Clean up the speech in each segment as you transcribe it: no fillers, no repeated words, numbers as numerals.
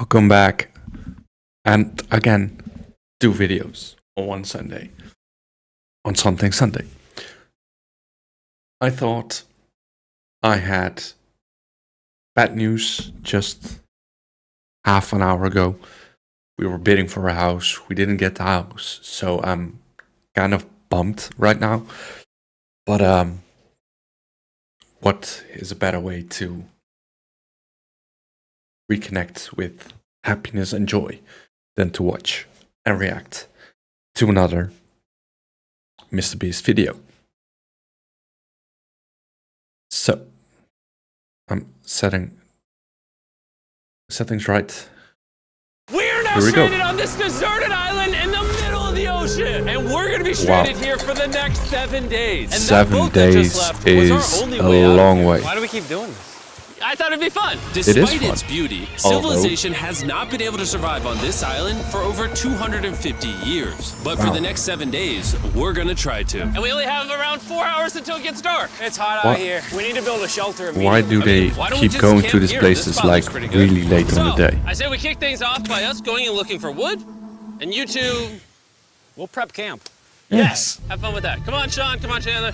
come back and again do videos on one Sunday, on something Sunday. I thought I had bad news just half an hour ago. We were bidding for a house. We didn't get the house, so I'm kind of bummed right now. But what is a better way to reconnect with happiness and joy than to watch and react to another Mr. Beast video? So I'm settings right. We're now stranded on this deserted island in the middle of the ocean, and we're going to be stranded here for the next 7 days. And 7 days is a long way. Why do we keep doing this? I thought it'd be fun. Despite its beauty, civilization has not been able to survive on this island for over 250 years. But for the next 7 days, we're gonna try to. And we only have around 4 hours until it gets dark. It's hot out here. We need to build a shelter immediately. Why do they keep going to these places like really late on the day? I say we kick things off by us going and looking for wood, and you two... We'll prep camp. Yes! Have fun with that. Come on, Sean. Come on, Chandler.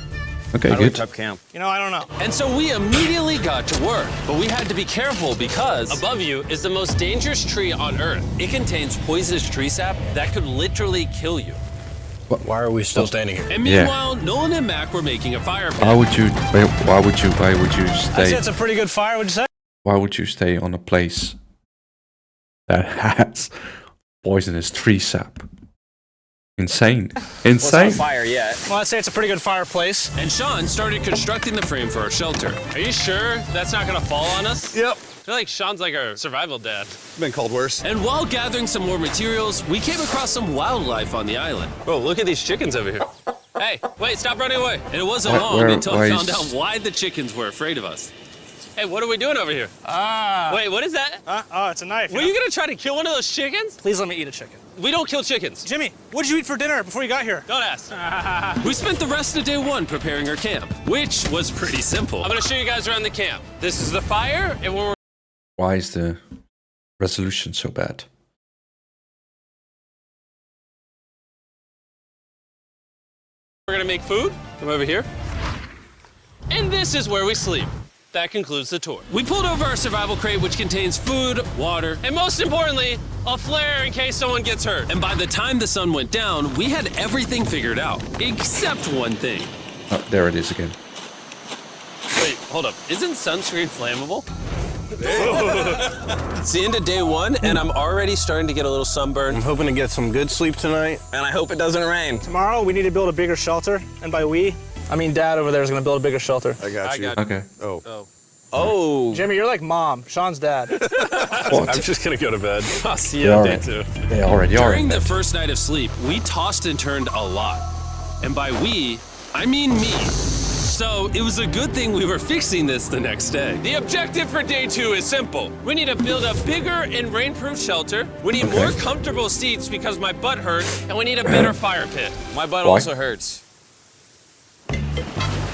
Okay, good. Prep camp. You know, I don't know. And so we immediately got to work, but we had to be careful because above you is the most dangerous tree on Earth. it contains poisonous tree sap that could literally kill you. Why are we still standing here? And meanwhile, Nolan and Mac were making a fire pit. Why would you I said it's stay? a pretty good fire, would you say? Why would you stay on a place that has poisonous tree sap? Insane. Insane. fire yet. Well, I'd say it's a pretty good fireplace. And Sean started constructing the frame for our shelter. Are you sure that's not gonna fall on us? Yep. I feel like Sean's like our survival dad. Been called worse. And while gathering some more materials, we came across some wildlife on the island. Bro, look at these chickens over here. Hey, wait, stop running away. And it wasn't long where- until why I found is- out why the chickens were afraid of us. Hey, what are we doing over here? Wait, what is that? Oh, it's a knife. Were you gonna try to kill one of those chickens? Please let me eat a chicken. We don't kill chickens. Jimmy, what did you eat for dinner before you got here? Don't ask. We spent the rest of day one preparing our camp, which was pretty simple. I'm gonna show you guys around the camp. This is the fire, and when Why is the resolution so bad? we're gonna make food, come over here. And this is where we sleep. That concludes the tour. We pulled over our survival crate, which contains food, water, And most importantly, a flare in case someone gets hurt. and by the time the sun went down, we had everything figured out, except one thing. Oh, there it is again. Wait, hold up. Isn't sunscreen flammable? It's the end of day one, and I'm already starting to get a little sunburn. I'm hoping to get some good sleep tonight, and I hope it doesn't rain. Tomorrow, we need to build a bigger shelter. And by we, I mean Dad over there is going to build a bigger shelter. I got you. Okay. Oh, Jimmy, you're like Mom. Sean's dad. I'm just gonna go to bed. I'll see They you on are. day two. They already are. During the first night of sleep, we tossed and turned a lot. And by we, I mean me. So it was a good thing we were fixing this the next day. The objective for day two is simple. We need to build a bigger and rainproof shelter. We need more comfortable seats because my butt hurts, and we need a better fire pit. My butt Why? also hurts.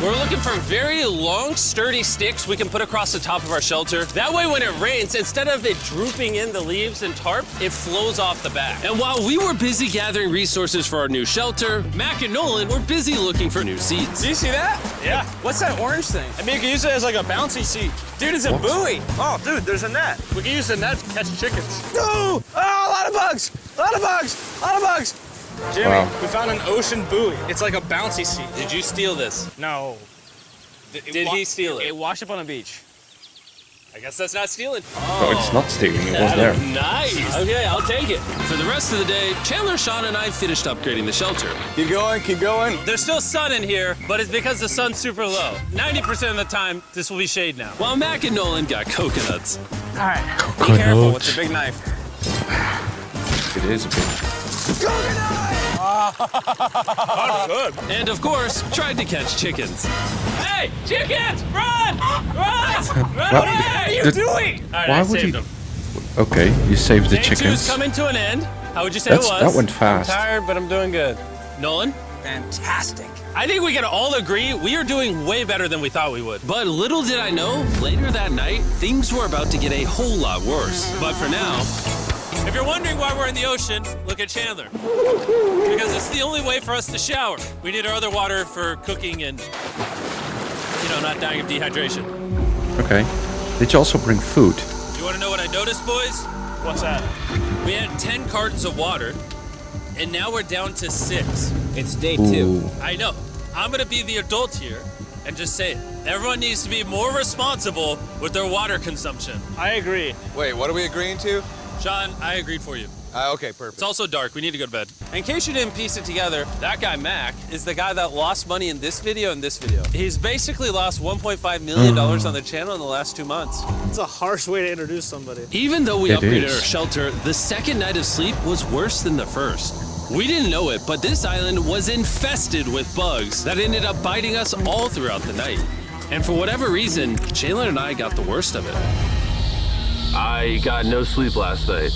We're looking for very long, sturdy sticks we can put across the top of our shelter. That way when it rains, instead of it drooping in the leaves and tarp, it flows off the back. And while we were busy gathering resources for our new shelter, Mac and Nolan were busy looking for new seats. Do you see that? Yeah. What's that orange thing? I mean, you can use it as like a bouncy seat. Dude, it's a buoy. Oh, dude, there's a net. We can use the net to catch chickens. No! Oh, a lot of bugs! A lot of bugs! A lot of bugs! Jimmy, Wow. we found an ocean buoy. It's like a bouncy seat. Did you steal this? No. Did he steal it? It washed up on a beach. I guess that's not stealing. No, it's not stealing. It was there. Nice. Okay, I'll take it. For the rest of the day, Chandler, Sean, and I finished upgrading the shelter. Keep going, keep going. There's still sun in here, but it's because the sun's super low. 90% of the time, this will be shade now. While Mac and Nolan got coconuts. All right. Be careful with the big knife. It is a bit. And of course, tried to catch chickens. Hey, chickens, run! Run! Run! What Hey! are you doing? All right, Why I would saved he? them. Okay, you saved the Day two's chickens. coming to an end. How would you say That's- it was? that went fast. I'm tired, but I'm doing good. Nolan? fantastic. I think we can all agree we are doing way better than we thought we would. But little did I know, later that night, things were about to get a whole lot worse. But for now, If you're wondering why we're in the ocean, look at Chandler. Because it's the only way for us to shower. We need our other water for cooking and, not dying of dehydration. Okay. Did you also bring food? You want to know what I noticed, boys? What's that? We had 10 cartons of water, and now we're down to 6. It's day Ooh. 2. I know. I'm going to be the adult here and just say it. Everyone needs to be more responsible with their water consumption. I agree. Wait, what are we agreeing to? Sean, I agreed for you. Okay, perfect. It's also dark. We need to go to bed. In case you didn't piece it together, that guy Mac is the guy that lost money in this video and this video. He's basically lost $1.5 million on the channel in the last 2 months. It's a harsh way to introduce somebody. even though we It upgraded is. our shelter, the second night of sleep was worse than the first. We didn't know it, but this island was infested with bugs that ended up biting us all throughout the night. And for whatever reason, Chandler and I got the worst of it. I got no sleep last night.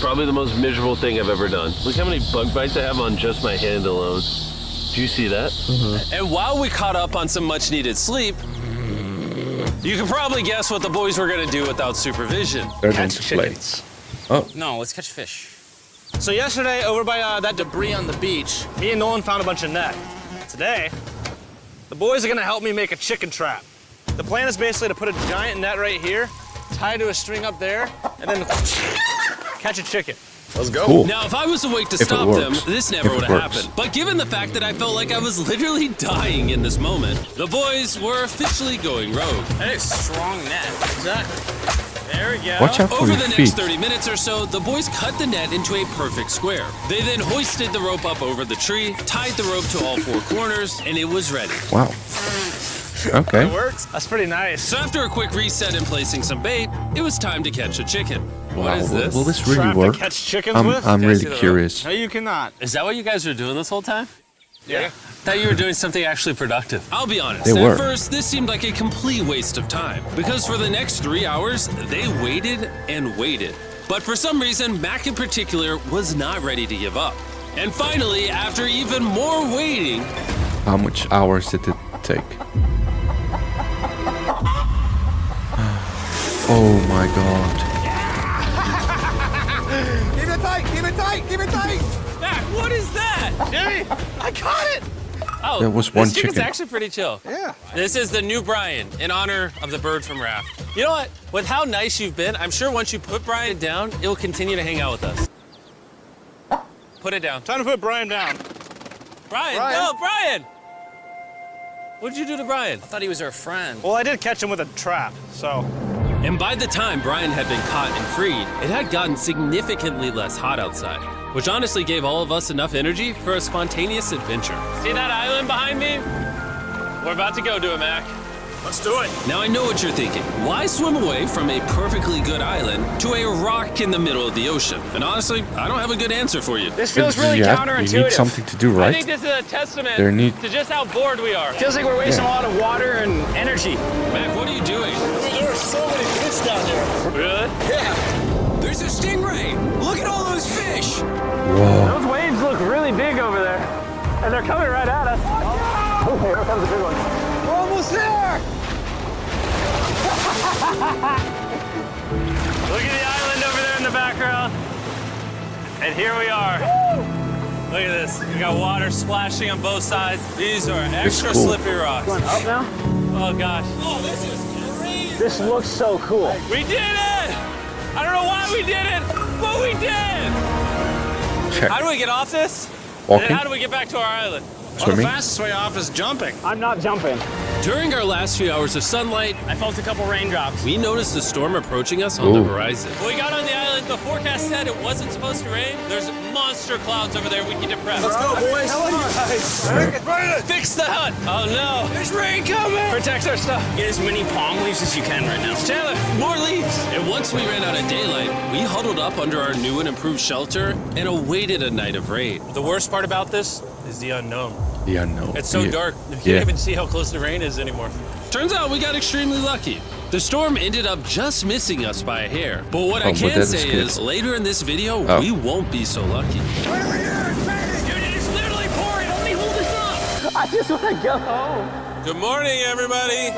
Probably the most miserable thing I've ever done. Look how many bug bites I have on just my hand alone. Do you see that? And while we caught up on some much needed sleep, you can probably guess what the boys were gonna do without supervision. They're going to play. Oh, No, let's catch fish. So yesterday, over by that debris on the beach, me and Nolan found a bunch of net. Today, the boys are gonna help me make a chicken trap. The plan is basically to put a giant net right here, tie to a string up there, and then catch a chicken. Let's go. cool. Now, if I was awake to If it stop them, works. this never If it would have works. happened. But given the fact that I felt like I was literally dying in this moment, the boys were officially going rogue. That is strong net. Exactly. There we go. Watch out for Over your the feet. next 30 minutes or so, the boys cut the net into a perfect square. They then hoisted the rope up over the tree, tied the rope to all 4 corners, and it was ready. Wow. Okay. Works? That's pretty nice. So after a quick reset and placing some bait, it was time to catch a chicken. Wow. What is this? Will this really Trap work? to catch chickens I'm with? really see the rope? curious. No, you cannot. Is that what you guys were doing this whole time? Yeah. Thought you were doing something actually productive. I'll be honest, They at were. first this seemed like a complete waste of time, because for the next 3 hours, they waited and waited. But for some reason, Mac in particular was not ready to give up. And finally, after even more waiting, How much hours did it take? Oh my god. Keep it tight, keep it tight, keep it tight. Mac, what is that? Jimmy, I caught it! Oh, There was one this chicken's chicken. actually pretty chill. Yeah. This is the new Brian in honor of the bird from Raft. You know what? With how nice you've been, I'm sure once you put Brian down, it will continue to hang out with us. Put it down. Time to put Brian down. Brian, Brian. no, Brian! What'd you do to Brian? I thought he was our friend. Well, I did catch him with a trap, so. and by the time Brian had been caught and freed, it had gotten significantly less hot outside, which honestly gave all of us enough energy for a spontaneous adventure. See that island behind me? We're about to go to it, Mac. Let's do it. Now I know what you're thinking. Why swim away from a perfectly good island to a rock in the middle of the ocean? And honestly, I don't have a good answer for you. This feels really You counterintuitive. need something to do, I right? think this is a testament There need- to just how bored we are. Feels like we're wasting a lot of water and energy. Mac, what are you doing? There are so many fish down here. Really? Yeah. There's a stingray. Look at all those fish. Whoa. Those waves look really big over there. And they're coming right at us. Oh, here comes a big one. We're almost there. Look at the island over there in the background. And here we are. Look at this. We got water splashing on both sides. These are extra cool. slippery rocks. Going up now? Oh gosh. This looks so cool. We did it! I don't know why we did it, but we did! Check. How do we get off this? Walking? And how do we get back to our island? Swimming? fastest way off is jumping. I'm not jumping. During our last few hours of sunlight, I felt a couple raindrops. we noticed a storm approaching us on the Ooh. horizon. When we got on the island, the forecast said it wasn't supposed to rain. There's monster clouds over there we need to prep. Let's go, boys. Fix the hut! Oh no! There's rain coming. Protect our stuff. Get as many palm leaves as you can right now. Chandler, more leaves! And once we ran out of daylight, we huddled up under our new and improved shelter and awaited a night of rain. The worst part about this is the unknown. The unknown. It's so Yeah. dark, you can't Yeah. even see how close the rain is anymore. Turns out we got extremely lucky. The storm ended up just missing us by a hair. But what I Oh, but can that is say good. is, later in this video, Oh. we won't be so lucky. Dude, it is literally pouring. Let me hold this I just want to go home. Good morning, everybody.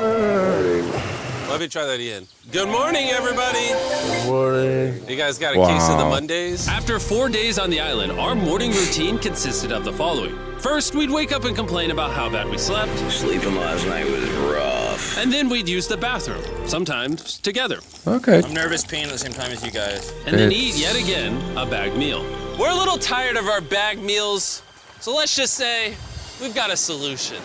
Let me try that again. Good morning, everybody. Good morning. You guys got a case of the Wow. Mondays? After 4 days on the island, our morning routine consisted of the following. First, we'd wake up and complain about how bad we slept. Sleeping last night was rough. And then we'd use the bathroom, sometimes together. Okay. I'm nervous peeing at the same time as you guys. And then It's- eat yet again a bagged meal. We're a little tired of our bagged meals, so let's just say we've got a solution.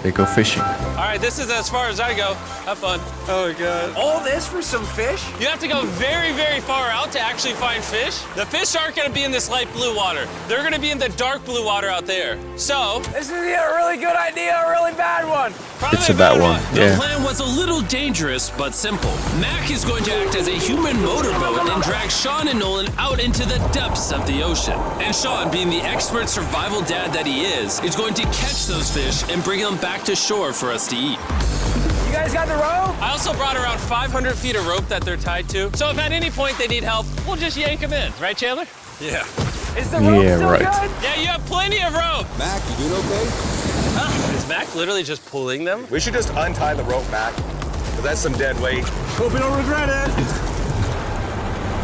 They go fishing. All right, this is as far as I go. Have fun. Oh, God. All this for some fish? You have to go very, very far out to actually find fish. The fish aren't gonna be in this light blue water. They're gonna be in the dark blue water out there. So, This is a really good idea, a really bad one. probably It's a bad one, The yeah. plan was a little dangerous, but simple. Mac is going to act as a human motorboat and drag Sean and Nolan out into the depths of the ocean. And Sean, being the expert survival dad that he is going to catch those fish and bring them back to shore for us to eat. You guys got the rope? I also brought around 500 feet of rope that they're tied to. So if at any point they need help, we'll just yank them in. Right, Chandler? Yeah. Is the rope Yeah, still right. good? Yeah, you have plenty of rope. Mac, you doing okay? Is Mac literally just pulling them? We should just untie the rope, Mac. 'Cause that's some dead weight. Hope you don't regret it.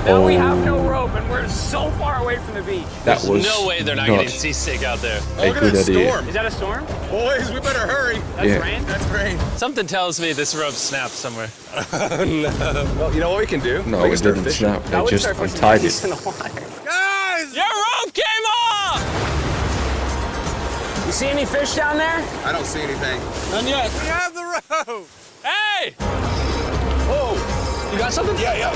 Now we have no rope and we're so far away from the beach. That There's was no way they're not not getting seasick out there. Oh, a look at good that idea. storm. Is that a storm? Boys, we better hurry. That's Yeah. rain? That's rain. Something tells me this rope snapped somewhere. Well, you know what we can do? No, we can it start didn't fishing. snap. I They would just start pushing untied things it. in the water. Guys! Your rope came off! You see any fish down there? I don't see anything. None yet. We have the rope! Hey! Oh! You got something? Yeah, yeah.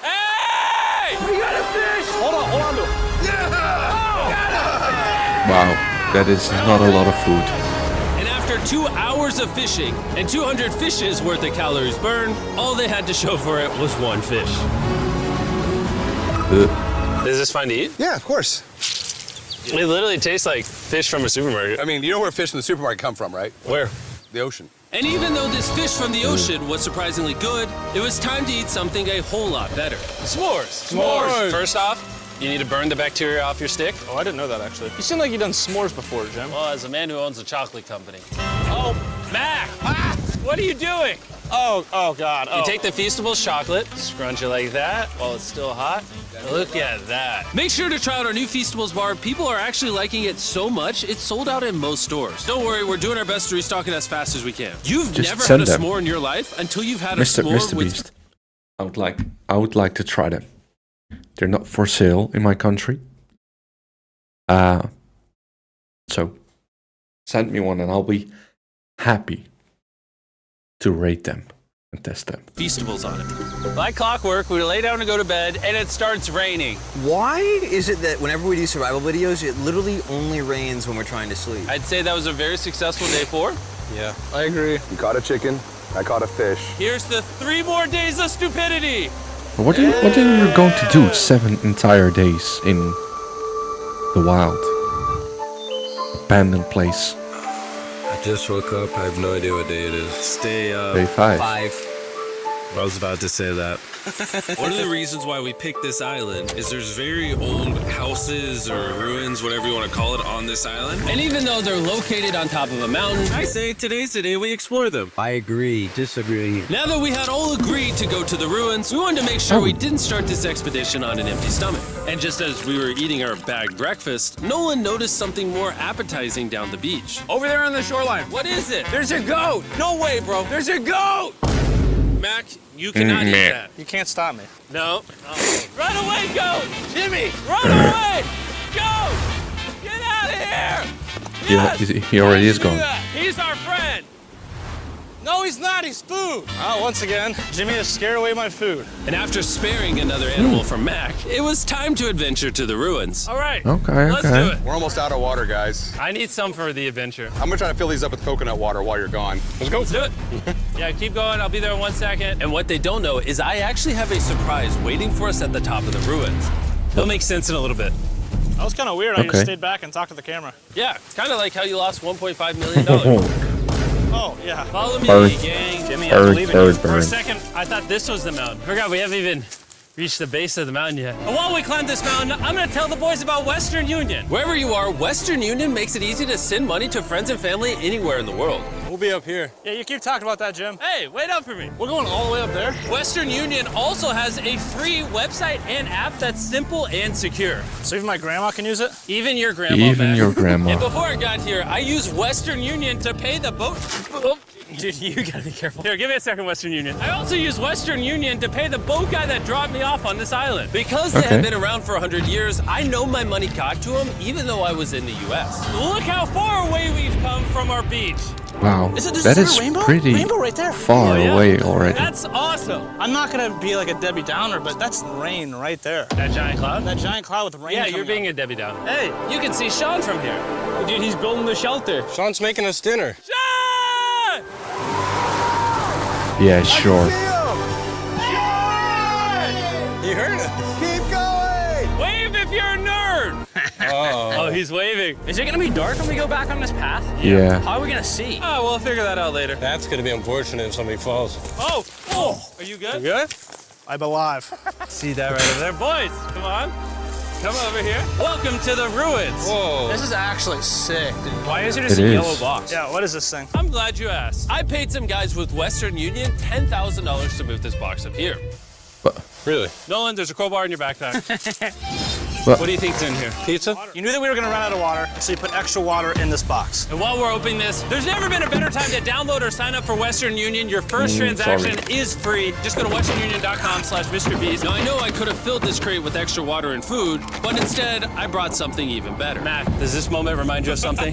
Hey! We got a fish! Hold on to it. Wow, that is not a lot of food. And after 2 hours of fishing and 200 fishes worth of calories burned, all they had to show for it was one fish. Is this fine to eat? Yeah, of course. It literally tastes like fish from a supermarket. I mean, you know where fish in the supermarket come from, right? Where? The ocean. And even though this fish from the ocean was surprisingly good, it was time to eat something a whole lot better. S'mores. S'mores. First off, you need to burn the bacteria off your stick. Oh, I didn't know that, actually. You seem like you've done s'mores before, Jim. Well, as a man who owns a chocolate company. Oh, Mac! Ah, what are you doing? Oh, God. You take the Feastables chocolate, scrunch it like that while it's still hot. Look at that. Make sure to try out our new Feastables bar. People are actually liking it so much, it's sold out in most stores. Don't worry, we're doing our best to restock it as fast as we can. You've Just never send had a them. s'more in your life until you've had a Mr. s'more Mr. with... Beast. I would like to try them. They're not for sale in my country. So send me one and I'll be happy to rate them and test them. Feastables on it. Like clockwork, we lay down to go to bed, and it starts raining. Why is it that whenever we do survival videos, it literally only rains when we're trying to sleep? I'd say that was a very successful day 4. Yeah, I agree. You caught a chicken. I caught a fish. Here's the 3 more days of stupidity. What are you going to do 7 entire days in the wild? Abandoned place. I just woke up. I have no idea what day it is. Stay up. Day 5. 5. I was about to say that. One of the reasons why we picked this island is there's very old houses or ruins, whatever you want to call it, on this island. And even though they're located on top of a mountain, I say today's the day we explore them. I agree. Disagree. Now that we had all agreed to go to the ruins, we wanted to make sure we didn't start this expedition on an empty stomach. And just as we were eating our bagged breakfast, Nolan noticed something more appetizing down the beach. Over there on the shoreline. What is it? There's a goat. No way, bro. There's a goat. Mac, you cannot eat that. You can't stop me. No. Run away, goat! Jimmy. Run away! Goat! Get out of here! Yeah, he already is gone. He's our friend! No, he's not. He's food. Oh, once again, Jimmy has scared away my food. And after sparing another animal from Mac, it was time to adventure to the ruins. All right. Okay, Let's okay. do it. We're almost out of water, guys. I need some for the adventure. I'm gonna try to fill these up with coconut water while you're gone. Let's go. Let's do it. Yeah, keep going. I'll be there in 1 second. And what they don't know is I actually have a surprise waiting for us at the top of the ruins. It'll make sense in a little bit. That was kind of weird. I just Okay. stayed back and talked to the camera. Yeah, kind of like how you lost $1.5 million. Oh, yeah. Follow me, Bird. gang. Jimmy, I Bird, believe in you. bird, For a bird. second, I thought this was the mountain. Forgot we haven't even reached the base of the mountain yet. And while we climb this mountain, I'm gonna tell the boys about Western Union. Wherever you are, Western Union makes it easy to send money to friends and family anywhere in the world. We'll be up here. Yeah, you keep talking about that, Jim. Hey, wait up for me. We're going all the way up there? Western Union also has a free website and app that's simple and secure. So even my grandma can use it? Even your grandma, Even man. your grandma. And before I got here, I used Western Union to pay the boat. Oh, dude, you gotta be careful. Here, give me a second, Western Union. I also used Western Union to pay the boat guy that dropped me off on this island. Because they have been around for 100 years, I know my money got to them even though I was in the US. Look how far away we've come from our beach. Wow, Is it that is rainbow? pretty Rainbow right there. far away already. That's awesome. I'm not gonna be like a Debbie Downer, but that's rain right there. That giant cloud? That giant cloud with rain. Yeah, you're being a Debbie Downer. Hey, you can see Sean from here. Dude, he's building the shelter. Sean's making us dinner. Sean! Yeah, sure. You heard it. Keep going. Wave if you're a nerd. Oh, he's waving. Is it gonna be dark when we go back on this path? Yeah. How are we gonna see? Oh, we'll figure that out later. That's gonna be unfortunate if somebody falls. Oh, are you good? You good? I'm alive. See that right over there? Boys, come on. Come over here. Welcome to the ruins. Whoa. This is actually sick, dude. Why is it just It a is. yellow box? Yeah, what is this thing? I'm glad you asked. I paid some guys with Western Union $10,000 to move this box up here. Really? Nolan, there's a crowbar in your backpack. But- What do you think's in here? Pizza? You knew that we were gonna run out of water, so you put extra water in this box. And while we're opening this, there's never been a better time to download or sign up for Western Union. Your first transaction is free. Just go to westernunion.com/MrBeast. Now I know I could have filled this crate with extra water and food, but instead I brought something even better. Matt, does this moment remind you of something?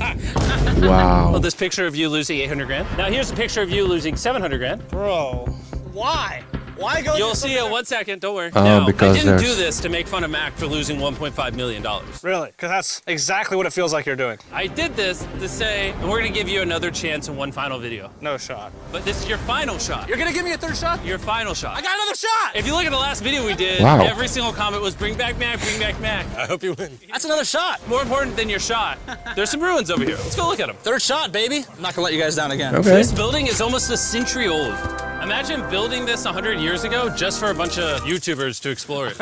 Wow. Well, this picture of you losing 800 grand. Now here's a picture of you losing 700 grand. Bro, why? Why go? You'll see it 1 second, don't worry. Oh, now, I because didn't do there's- this to make fun of Mac for losing $1.5 million. Really? Because that's exactly what it feels like you're doing. I did this to say, and we're gonna give you another chance in one final video. No shot. But this is your final shot. You're gonna give me a third shot? Your final shot. I got another shot. If you look at the last video we did, Wow. every single comment was bring back Mac, bring back Mac. I hope you win. That's another shot. More important than your shot, there's some ruins over here. Let's go look at them. Third shot, baby. I'm not gonna let you guys down again. Okay. This building is almost a century old. Imagine building this 100 years ago just for a bunch of YouTubers to explore it.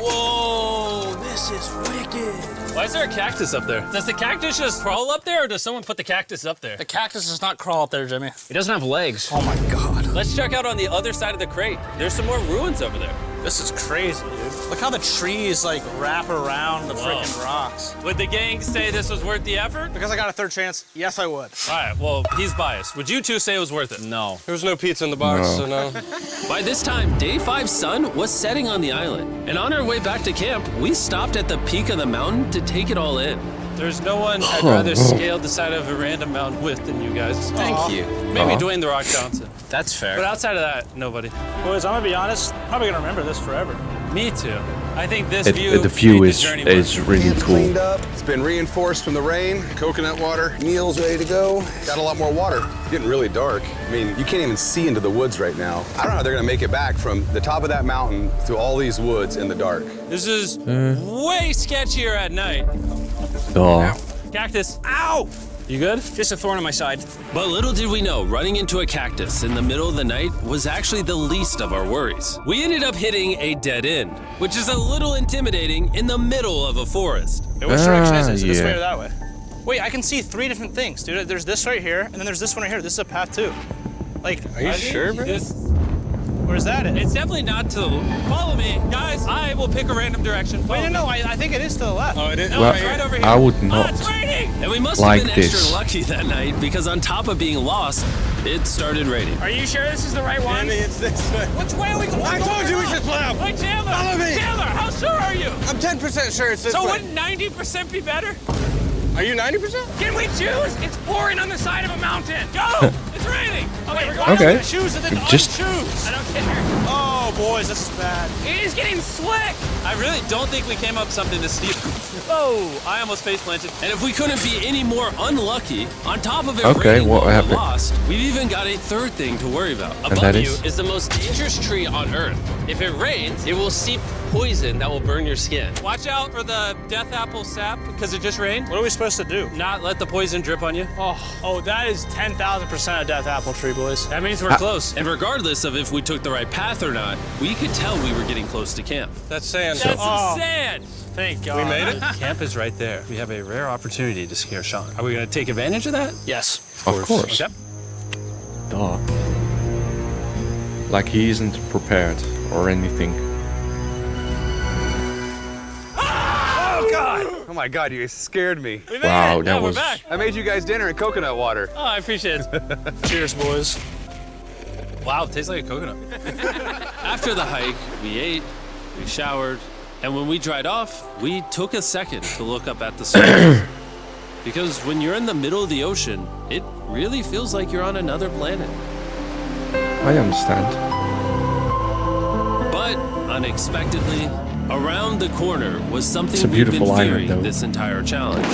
Whoa, this is wicked. Why is there a cactus up there? Does the cactus just crawl up there, or does someone put the cactus up there? The cactus does not crawl up there, Jimmy. It doesn't have legs. Oh my God. Let's check out on the other side of the crate. There's some more ruins over there. This is crazy, dude. Look how the trees like wrap around the freaking rocks. Would the gang say this was worth the effort? Because I got a third chance, yes I would. All right, well, he's biased. Would you two say it was worth it? No. There was no pizza in the box, so no. By this time, Day 5's sun was setting on the island, and on our way back to camp, we stopped at the peak of the mountain to take it all in. There's no one I'd rather scale the side of a random mountain with than you guys. Thank you. Maybe Dwayne The Rock Johnson. That's fair. But outside of that, nobody. Boys, I'm gonna be honest, probably gonna remember this forever. Me too. I think this The view view made is the journey worth it. really It's cool. cleaned up. It's been reinforced from the rain. Coconut water. Meal's ready to go. Got a lot more water. It's getting really dark. I mean, you can't even see into the woods right now. I don't know how they're gonna make it back from the top of that mountain through all these woods in the dark. This is way sketchier at night. Oh. Cactus. Ow! You good? Just a thorn on my side. But little did we know, running into a cactus in the middle of the night was actually the least of our worries. We ended up hitting a dead end, which is a little intimidating in the middle of a forest. Hey, which direction is it? Is it this yeah. way or that way? Wait, I can see 3 different things, dude. There's this right here, and then there's this one right here. This is a path too. Like, Are you sure, bro? where's that at? It's definitely not to the... Follow me. Guys, I will pick a random direction. Wait, Follow no, me. I think it is to the left. Oh, it is? No, Well, it's right over here. I would Oh, not. it's raining! And we must Like have been this. extra lucky that night because on top of being lost, it started raining. Are you sure this is the right one? It's this way. Which way are we going? I told you we should split up. Hey, Chandler! Follow me. Chandler, how sure are you? I'm 10% sure it's this So way. wouldn't 90% be better? Are you 90%? Can we choose? It's pouring on the side of a mountain. Go! It's raining! Okay, we're Why going. Okay. don't we choose and then Just- choose? I don't care. Oh, boys, this is bad. It is getting slick. I really don't think we came up something this steep. Oh, I almost face planted. And if we couldn't be any more unlucky, on top of it Okay, raining what while we're happened? lost, we've even got a third thing to worry about. Above that you is? is the most dangerous tree on Earth. If it rains, it will seep poison that will burn your skin. Watch out for the death apple sap because it just rained. What are we supposed to do? Not let the poison drip on you. Oh, that is 10,000% a death apple tree, boys. That means we're close. And regardless of if we took the right path or not, we could tell we were getting close to camp. That's sand. That's some sand. Thank God. We made it. Camp is right there. We have a rare opportunity to scare Sean. Are we going to take advantage of that? Yes. Of course. Yep. Duh. Like he isn't prepared or anything. Oh, God! Oh, my God, you guys scared me. Wow, that was... I made you guys dinner and coconut water. Oh, I appreciate it. Cheers, boys. Wow, it tastes like a coconut. After the hike, we ate, we showered, and when we dried off, we took a second to look up at the stars. Because when you're in the middle of the ocean, it really feels like you're on another planet. I understand. But unexpectedly, around the corner was something It's a we've been beautiful island, fearing though. this entire challenge.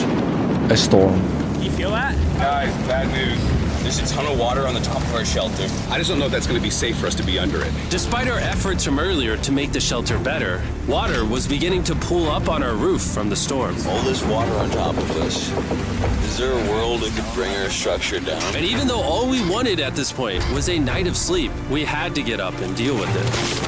A storm. You feel that? Guys, bad news. There's a ton of water on the top of our shelter. I just don't know if that's going to be safe for us to be under it. Despite our efforts from earlier to make the shelter better, water was beginning to pool up on our roof from the storm. All this water on top of us. Is there a world that could bring our structure down? And even though all we wanted at this point was a night of sleep, we had to get up and deal with it.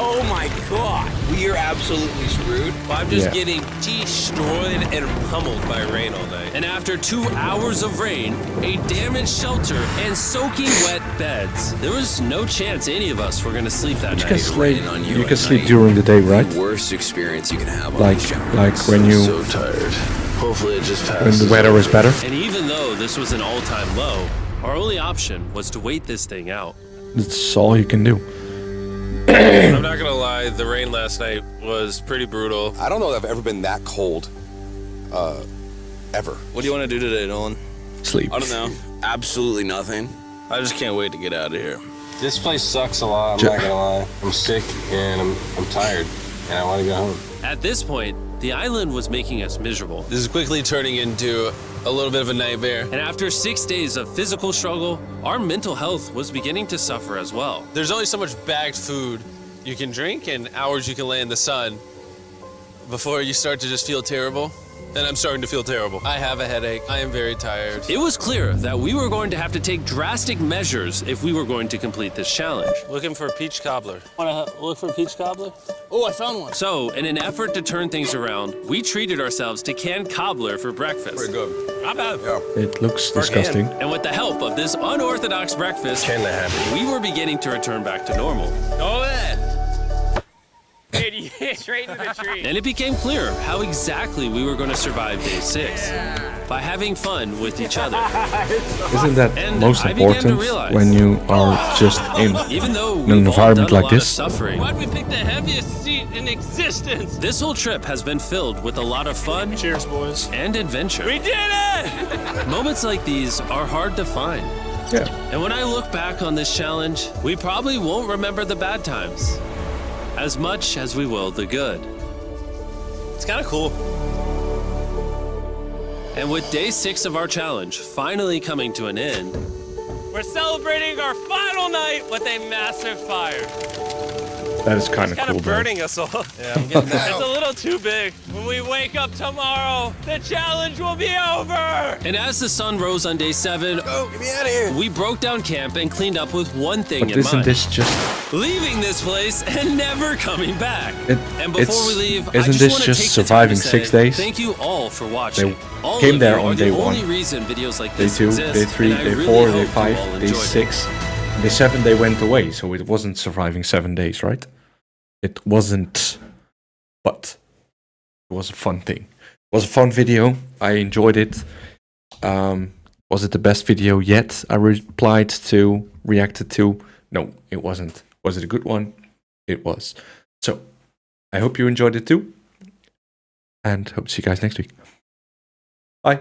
Oh my God. We are absolutely screwed. I'm just getting destroyed and pummeled by rain all night. And after 2 hours of rain, a damaged shelter, and soaking wet beds, there was no chance any of us were going to sleep that night. You can sleep during the day, right? The worst experience you can have on Like, these showers. like when you... So tired. Hopefully it just When passes. the weather is better. And even though this was an all-time low, our only option was to wait this thing out. That's all you can do. I'm not going to lie, the rain last night was pretty brutal. I don't know if I've ever been that cold. Ever. What do you want to do today, Nolan? Sleep. I don't know. Absolutely nothing. I just can't wait to get out of here. This place sucks a lot, I'm not gonna lie. I'm sick and I'm tired and I want to go home. At this point, the island was making us miserable. This is quickly turning into a little bit of a nightmare. And after 6 days of physical struggle, our mental health was beginning to suffer as well. There's only so much bagged food you can drink and hours you can lay in the sun before you start to just feel terrible. And I'm starting to feel terrible. I have a headache. I am very tired. It was clear that we were going to have to take drastic measures if we were going to complete this challenge. Looking for a peach cobbler. Want to look for a peach cobbler? Oh, I found one. So, in an effort to turn things around, we treated ourselves to canned cobbler for breakfast. Pretty good. Not bad. Yeah. It looks disgusting. And with the help of this unorthodox breakfast, Kinda happy. we were beginning to return back to normal. Go ahead. Dude, you hit straight into the tree. And it became clear how exactly we were going to survive day 6. By having fun with each other. Isn't that And most I began to important realize- when you are just in Even though an we've all environment done a like lot of this? suffering, Why'd we pick the heaviest seat in existence? this whole trip has been filled with a lot of fun Cheers, boys. and adventure. We did it! Moments like these are hard to find. Yeah. And when I look back on this challenge, we probably won't remember the bad times as much as we will the good. It's kind of cool. And with day 6 of our challenge finally coming to an end, We're celebrating our final night with a massive fire. That is kind of Kind cool, of though. burning us all. Yeah, I'm getting that. It's a little too big. When we wake up tomorrow, the challenge will be over. and as the sun rose on day 7, Oh, get me out of here. we broke down camp and cleaned up with one thing But in isn't mind. this just... Leaving this place and never coming back. And before it's- we leave, I isn't just this want to just take the time surviving to say 6 days? Thank you all for watching. All came of there you on are day the 1. only reason videos like Day this 2, exist, day 3, and I day really 4, hope day you 5, all day enjoyed 6. Day 7 they went away, so it wasn't surviving 7 days, right? It wasn't, but it was a fun thing. It was a fun video. I enjoyed it. Was it the best video yet? I reacted to. No, it wasn't. Was it a good one? It was. So, I hope you enjoyed it too. And hope to see you guys next week. Bye.